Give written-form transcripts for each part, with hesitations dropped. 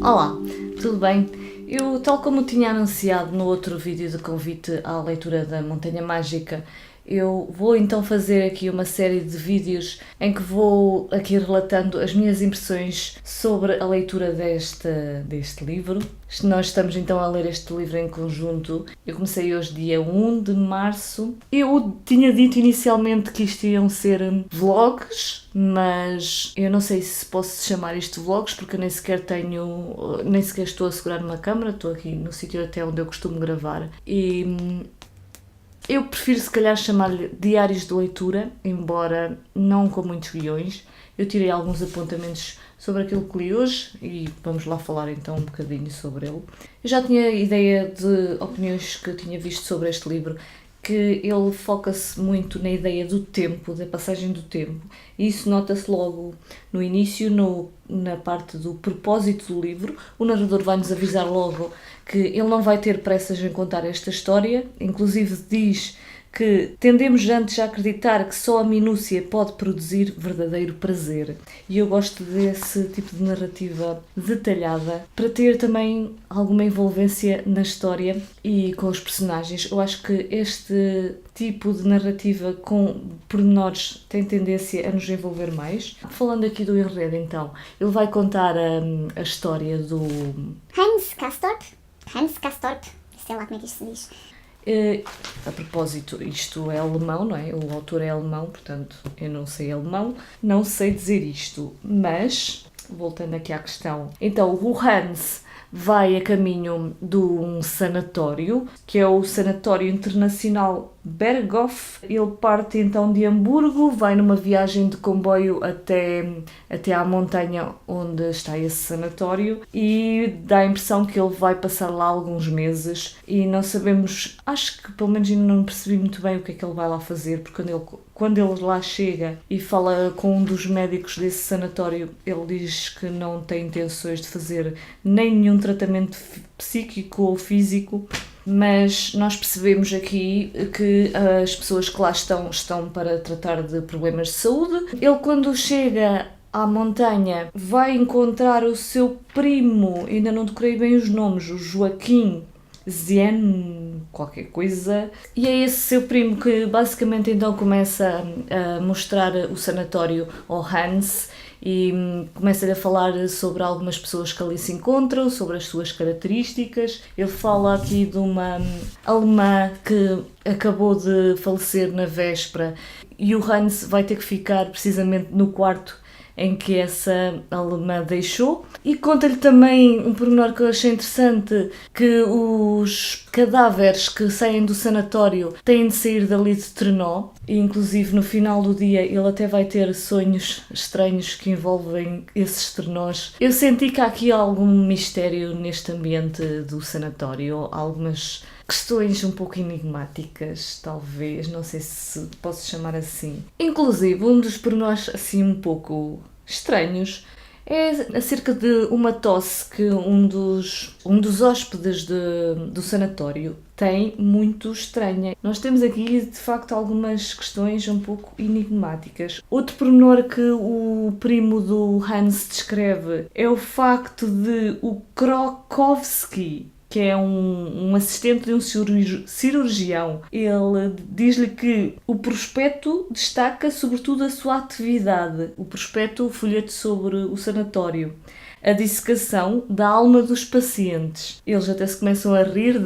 Olá, tudo bem? Eu, tal como tinha anunciado no outro vídeo de convite à leitura da Montanha Mágica, eu vou então fazer aqui uma série de vídeos em que vou aqui relatando as minhas impressões sobre a leitura deste livro. Nós estamos então a ler este livro em conjunto. Eu comecei hoje dia 1 de março. Eu tinha dito inicialmente que isto iam ser vlogs, mas eu não sei se posso chamar isto de vlogs porque eu nem sequer estou a segurar uma câmera, estou aqui no sítio até onde eu costumo gravar. Eu prefiro se calhar chamar-lhe diários de leitura, embora não com muitos guiões. Eu tirei alguns apontamentos sobre aquilo que li hoje e vamos lá falar então um bocadinho sobre ele. Eu já tinha ideia de opiniões que eu tinha visto sobre este livro, que ele foca-se muito na ideia do tempo, da passagem do tempo. E isso nota-se logo no início, na parte do propósito do livro. O narrador vai-nos avisar logo que ele não vai ter pressas em contar esta história. Inclusive diz que tendemos antes a acreditar que só a minúcia pode produzir verdadeiro prazer. E eu gosto desse tipo de narrativa detalhada para ter também alguma envolvência na história e com os personagens. Eu acho que este tipo de narrativa com pormenores tem tendência a nos envolver mais. Falando aqui do enredo então, ele vai contar a história do Hans Castorp, sei lá como é que isto se diz. A propósito, isto é alemão, não é? O autor é alemão, portanto, eu não sei alemão, não sei dizer isto, mas, voltando aqui à questão, então o Hans vai a caminho de um sanatório, que é o Sanatório Internacional Berghof. Ele parte então de Hamburgo, vai numa viagem de comboio até à montanha onde está esse sanatório e dá a impressão que ele vai passar lá alguns meses e não sabemos, acho que pelo menos ainda não percebi muito bem o que é que ele vai lá fazer, porque quando ele lá chega e fala com um dos médicos desse sanatório, ele diz que não tem intenções de fazer nem nenhum tratamento psíquico ou físico, mas nós percebemos aqui que as pessoas que lá estão para tratar de problemas de saúde. Ele, quando chega à montanha, vai encontrar o seu primo, ainda não decorei bem os nomes, o Joaquim Zien, qualquer coisa, e é esse seu primo que basicamente então começa a mostrar o sanatório ao Hans e começa-lhe a falar sobre algumas pessoas que ali se encontram, sobre as suas características. Ele fala aqui de uma alemã que acabou de falecer na véspera e o Hans vai ter que ficar precisamente no quarto em que essa alemã deixou. E conta-lhe também um pormenor que eu achei interessante, que os cadáveres que saem do sanatório têm de sair dali de trenó, e inclusive no final do dia ele até vai ter sonhos estranhos que envolvem esses trenós. Eu senti que há aqui algum mistério neste ambiente do sanatório, algumas questões um pouco enigmáticas, talvez, não sei se posso chamar assim. Inclusive, um dos pormenores assim um pouco estranhos é acerca de uma tosse que um dos hóspedes do sanatório tem, muito estranha. Nós temos aqui, de facto, algumas questões um pouco enigmáticas. Outro pormenor que o primo do Hans descreve é o facto de o Krokowski, que é um assistente de um cirurgião, ele diz-lhe que o prospecto destaca sobretudo a sua atividade. O prospecto, o folheto sobre o sanatório. A dissecação da alma dos pacientes. Eles até se começam a rir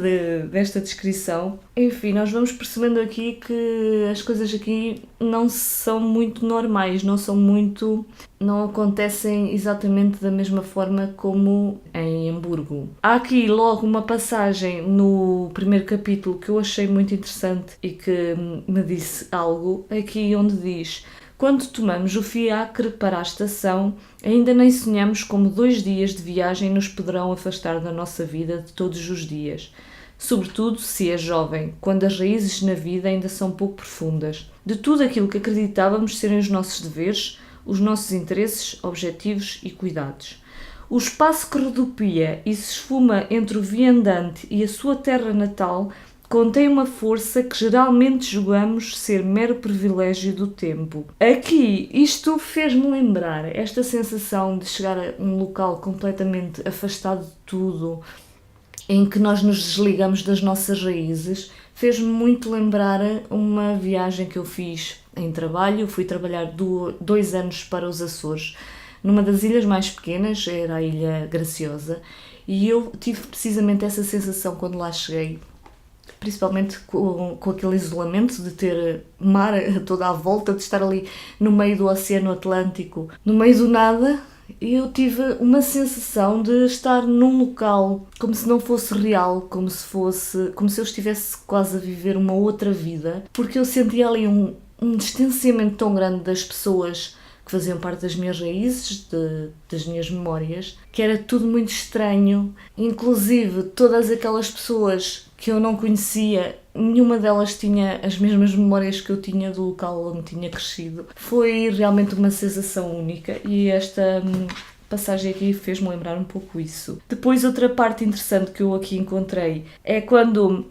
desta descrição. Enfim, nós vamos percebendo aqui que as coisas aqui não são muito normais, não acontecem exatamente da mesma forma como em Hamburgo. Há aqui logo uma passagem no primeiro capítulo que eu achei muito interessante e que me disse algo, aqui onde diz: quando tomamos o fiacre para a estação, ainda nem sonhamos como 2 dias de viagem nos poderão afastar da nossa vida de todos os dias. Sobretudo se é jovem, quando as raízes na vida ainda são pouco profundas. De tudo aquilo que acreditávamos serem os nossos deveres, os nossos interesses, objetivos e cuidados. O espaço que rodopia e se esfuma entre o viandante e a sua terra natal contém uma força que geralmente julgamos ser mero privilégio do tempo. Aqui, isto fez-me lembrar esta sensação de chegar a um local completamente afastado de tudo, em que nós nos desligamos das nossas raízes, fez-me muito lembrar uma viagem que eu fiz em trabalho. Fui trabalhar 2 anos para os Açores, numa das ilhas mais pequenas, era a Ilha Graciosa, e eu tive precisamente essa sensação quando lá cheguei, principalmente com aquele isolamento de ter mar a toda a volta, de estar ali no meio do Oceano Atlântico, no meio do nada. Eu tive uma sensação de estar num local como se não fosse real, como se eu estivesse quase a viver uma outra vida, porque eu sentia ali um distanciamento tão grande das pessoas que faziam parte das minhas raízes, das minhas memórias, que era tudo muito estranho. Inclusive, todas aquelas pessoas que eu não conhecia, nenhuma delas tinha as mesmas memórias que eu tinha do local onde tinha crescido. Foi realmente uma sensação única e esta passagem aqui fez-me lembrar um pouco isso. Depois, outra parte interessante que eu aqui encontrei é quando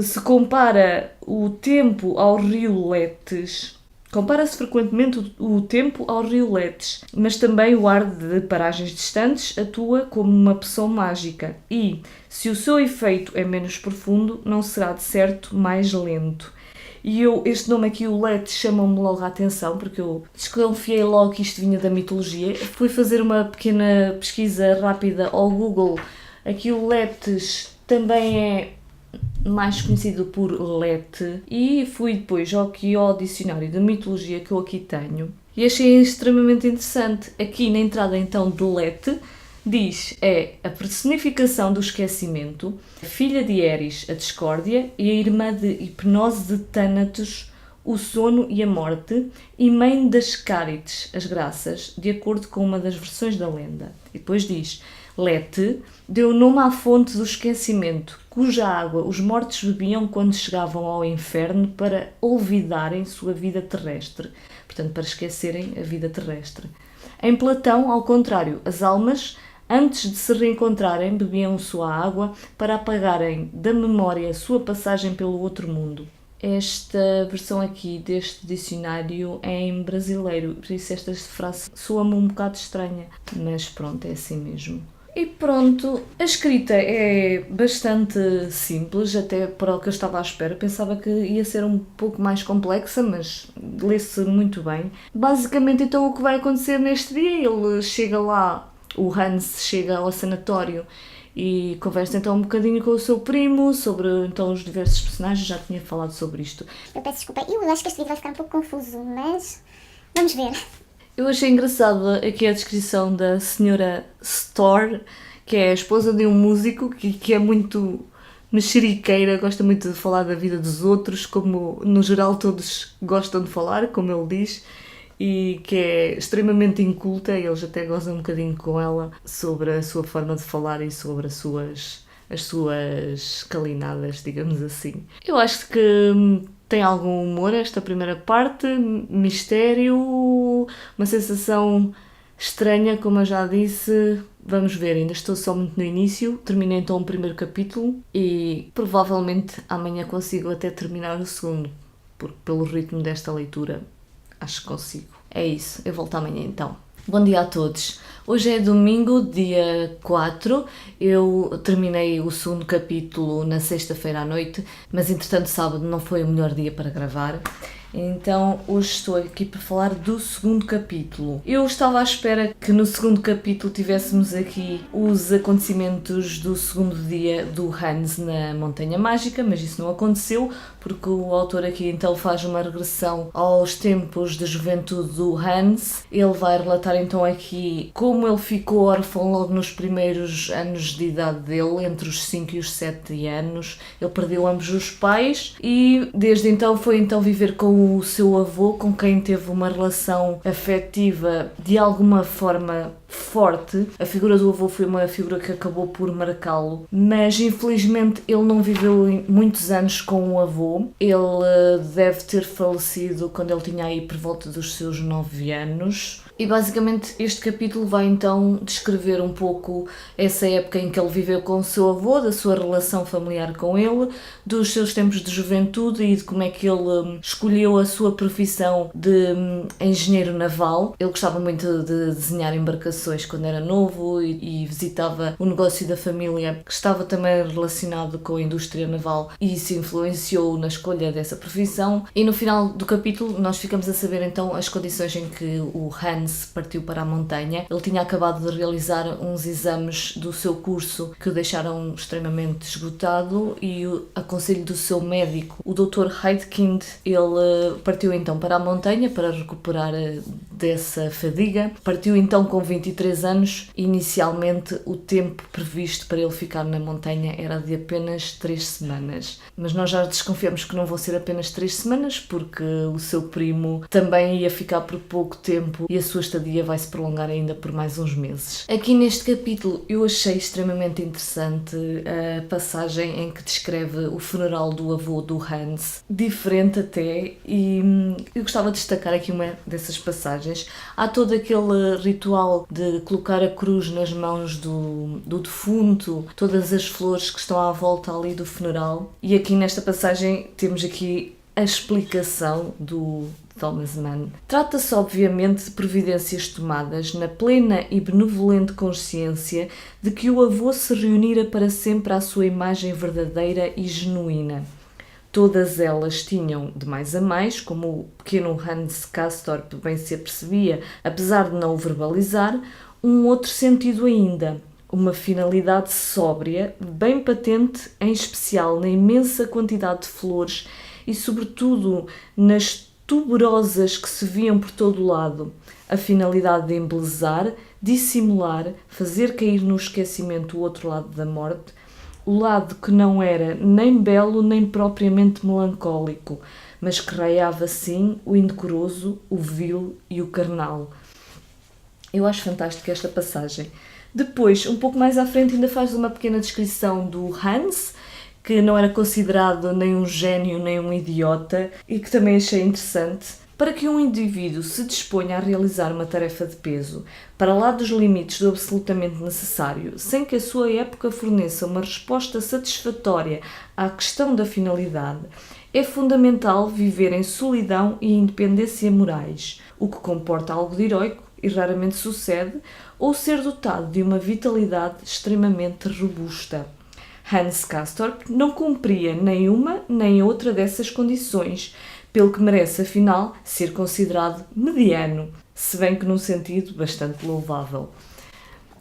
se compara o tempo ao rio Letes. Compara-se frequentemente o tempo ao rio Letes, mas também o ar de paragens distantes atua como uma poção mágica e, se o seu efeito é menos profundo, não será de certo mais lento. E este nome aqui, o Letes, chama-me logo a atenção, porque eu desconfiei logo que isto vinha da mitologia. Fui fazer uma pequena pesquisa rápida ao Google. Aqui o Letes também é mais conhecido por Lete, e fui depois aqui ao dicionário de mitologia que eu aqui tenho e achei extremamente interessante. Aqui na entrada então de Lete diz é a personificação do esquecimento, a filha de Eris, a discórdia, e a irmã de Hipnose de Thanatos, o sono e a morte, e mãe das Cárites, as graças, de acordo com uma das versões da lenda. E depois diz Lete deu nome à fonte do esquecimento, cuja água os mortos bebiam quando chegavam ao inferno para olvidarem sua vida terrestre, portanto, para esquecerem a vida terrestre. Em Platão, ao contrário, as almas, antes de se reencontrarem, bebiam sua água para apagarem da memória a sua passagem pelo outro mundo. Esta versão aqui deste dicionário é em brasileiro, por isso esta frase soa-me um bocado estranha, mas pronto, é assim mesmo. E pronto, a escrita é bastante simples, até para o que eu estava à espera. Pensava que ia ser um pouco mais complexa, mas lê-se muito bem. Basicamente, então, o que vai acontecer neste dia? Ele chega lá, o Hans chega ao sanatório e conversa então um bocadinho com o seu primo sobre então os diversos personagens. Já tinha falado sobre isto. Eu peço desculpa, eu acho que este vídeo vai ficar um pouco confuso, mas vamos ver. Eu achei engraçada aqui a descrição da senhora Storr, que é a esposa de um músico que é muito mexeriqueira, gosta muito de falar da vida dos outros, como no geral todos gostam de falar, como ele diz, e que é extremamente inculta. Eles até gozam um bocadinho com ela sobre a sua forma de falar e sobre as suas calinadas, digamos assim. Eu acho que tem algum humor esta primeira parte, mistério, uma sensação estranha, como eu já disse. Vamos ver, ainda estou só muito no início. Terminei então o primeiro capítulo e provavelmente amanhã consigo até terminar o segundo, porque pelo ritmo desta leitura acho que consigo. É isso, eu volto amanhã então. Bom dia a todos. Hoje é domingo, dia 4. Eu terminei o segundo capítulo na sexta-feira à noite, mas entretanto sábado não foi o melhor dia para gravar. Então hoje estou aqui para falar do segundo capítulo. Eu estava à espera que no segundo capítulo tivéssemos aqui os acontecimentos do segundo dia do Hans na Montanha Mágica, mas isso não aconteceu, porque o autor aqui então faz uma regressão aos tempos de juventude do Hans. Ele vai relatar então aqui como ele ficou órfão logo nos primeiros anos de idade dele, entre os 5 e os 7 anos. Ele perdeu ambos os pais e desde então foi então viver com o seu avô, com quem teve uma relação afetiva de alguma forma forte. A figura do avô foi uma figura que acabou por marcá-lo, mas infelizmente ele não viveu muitos anos com o avô. Ele deve ter falecido quando ele tinha aí por volta dos seus 9 anos. E basicamente este capítulo vai então descrever um pouco essa época em que ele viveu com o seu avô, da sua relação familiar com ele, dos seus tempos de juventude e de como é que ele escolheu a sua profissão de engenheiro naval. Ele gostava muito de desenhar embarcações quando era novo e visitava o negócio da família, que estava também relacionado com a indústria naval, e isso influenciou na escolha dessa profissão. E no final do capítulo nós ficamos a saber então as condições em que o Hans partiu para a montanha. Ele tinha acabado de realizar uns exames do seu curso que o deixaram extremamente esgotado e a conselho do seu médico, o Dr. Heidkind, ele partiu então para a montanha para recuperar dessa fadiga. Partiu então com 23 anos. Inicialmente o tempo previsto para ele ficar na montanha era de apenas 3 semanas, mas nós já desconfiamos que não vão ser apenas 3 semanas porque o seu primo também ia ficar por pouco tempo e a sua estadia vai se prolongar ainda por mais uns meses. Aqui neste capítulo eu achei extremamente interessante a passagem em que descreve o funeral do avô do Hans, diferente até, e eu gostava de destacar aqui uma dessas passagens. Há todo aquele ritual de colocar a cruz nas mãos do defunto, todas as flores que estão à volta ali do funeral, e aqui nesta passagem temos aqui a explicação do Thomas Mann. Trata-se obviamente de providências tomadas na plena e benevolente consciência de que o avô se reunira para sempre à sua imagem verdadeira e genuína. Todas elas tinham, de mais a mais, como o pequeno Hans Castorp bem se apercebia, apesar de não o verbalizar, um outro sentido ainda, uma finalidade sóbria, bem patente, em especial na imensa quantidade de flores e, sobretudo, nas tuberosas que se viam por todo o lado, a finalidade de embelezar, dissimular, fazer cair no esquecimento o outro lado da morte, o lado que não era nem belo nem propriamente melancólico, mas que raiava sim o indecoroso, o vil e o carnal. Eu acho fantástica esta passagem. Depois, um pouco mais à frente, ainda faz uma pequena descrição do Hans, que não era considerado nem um gênio nem um idiota, e que também achei interessante. Para que um indivíduo se disponha a realizar uma tarefa de peso, para lá dos limites do absolutamente necessário, sem que a sua época forneça uma resposta satisfatória à questão da finalidade, é fundamental viver em solidão e independência morais, o que comporta algo de heroico e raramente sucede, ou ser dotado de uma vitalidade extremamente robusta. Hans Castorp não cumpria nem uma nem outra dessas condições, pelo que merece, afinal, ser considerado mediano, se bem que num sentido bastante louvável.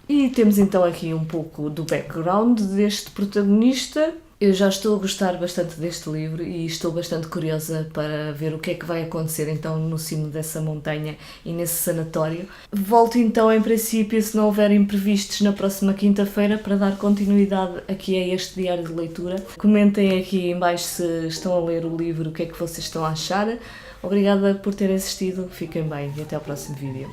E temos então aqui um pouco do background deste protagonista. Eu já estou a gostar bastante deste livro e estou bastante curiosa para ver o que é que vai acontecer então no cimo dessa montanha e nesse sanatório. Volto então em princípio, se não houver imprevistos, na próxima quinta-feira para dar continuidade aqui a este diário de leitura. Comentem aqui em baixo se estão a ler o livro, o que é que vocês estão a achar. Obrigada por terem assistido, fiquem bem e até ao próximo vídeo.